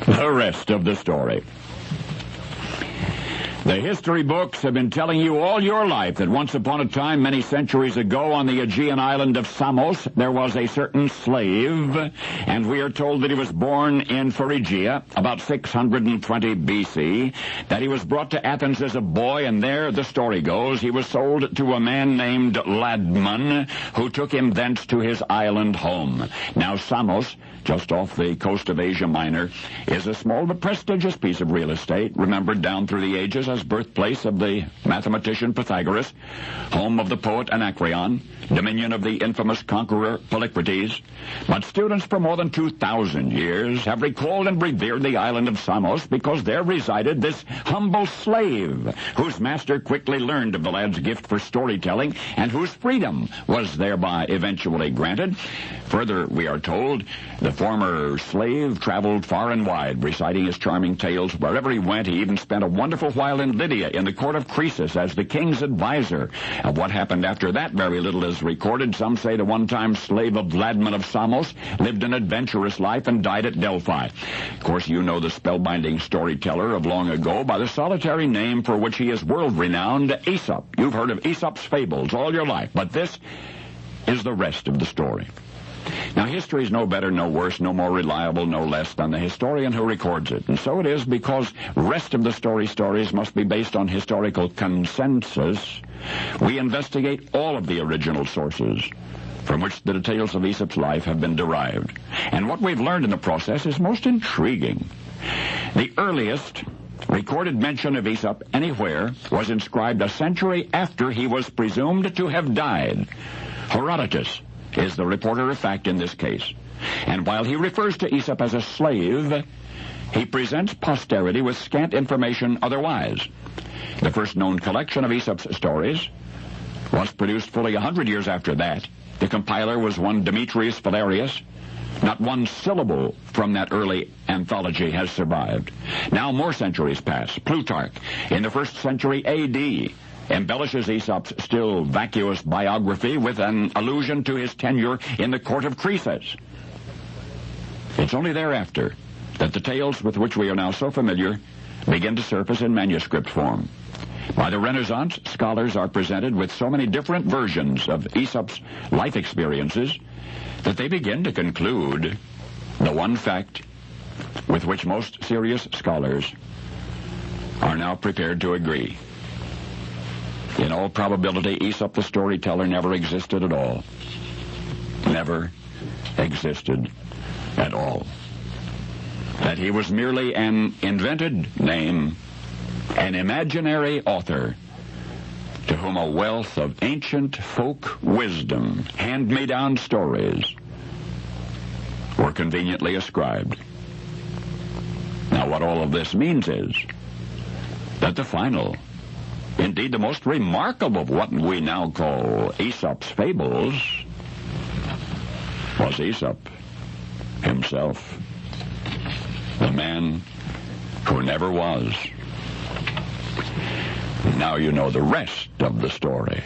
The rest of the story. The history books have been telling you all your life that once upon a time, many centuries ago, on the Aegean island of Samos, there was a certain slave, and we are told that he was born in Phrygia about 620 BC, that he was brought to Athens as a boy, and there, the story goes, he was sold to a man named Ladmon, who took him thence to his island home. Now, Samos, just off the coast of Asia Minor, is a small but prestigious piece of real estate, remembered down through the ages as birthplace of the mathematician Pythagoras, home of the poet Anacreon, dominion of the infamous conqueror Polycrates. But students for more than 2,000 years have recalled and revered the island of Samos because there resided this humble slave, whose master quickly learned of the lad's gift for storytelling and whose freedom was thereby eventually granted. Further, we are told, the former slave traveled far and wide, reciting his charming tales wherever he went. He even spent a wonderful while in Lydia, in the court of Croesus, as the king's advisor. Of what happened after that, very little is recorded. Some say the one-time slave of Ladmon of Samos lived an adventurous life and died at Delphi. Of course, you know the spellbinding storyteller of long ago by the solitary name for which he is world-renowned, Aesop. You've heard of Aesop's Fables all your life, but this is the rest of the story. Now, history is no better, no worse, no more reliable, no less than the historian who records it. And so it is because rest of the stories must be based on historical consensus. We investigate all of the original sources from which the details of Aesop's life have been derived. And what we've learned in the process is most intriguing. The earliest recorded mention of Aesop anywhere was inscribed a century after he was presumed to have died. Herodotus is the reporter of fact in this case. And while he refers to Aesop as a slave, he presents posterity with scant information otherwise. The first known collection of Aesop's stories was produced fully 100 years after that. The compiler was one Demetrius Valerius. Not one syllable from that early anthology has survived. Now more centuries pass. Plutarch, in the 1st century A.D., embellishes Aesop's still vacuous biography with an allusion to his tenure in the court of Croesus. It's only thereafter that the tales with which we are now so familiar begin to surface in manuscript form. By the Renaissance, scholars are presented with so many different versions of Aesop's life experiences that they begin to conclude the one fact with which most serious scholars are now prepared to agree. In all probability, Aesop the storyteller never existed at all. Never existed at all. That he was merely an invented name, an imaginary author, to whom a wealth of ancient folk wisdom, hand-me-down stories, were conveniently ascribed. Now, what all of this means is that the final, indeed the most remarkable of what we now call Aesop's Fables, was Aesop himself, the man who never was. Now you know the rest of the story.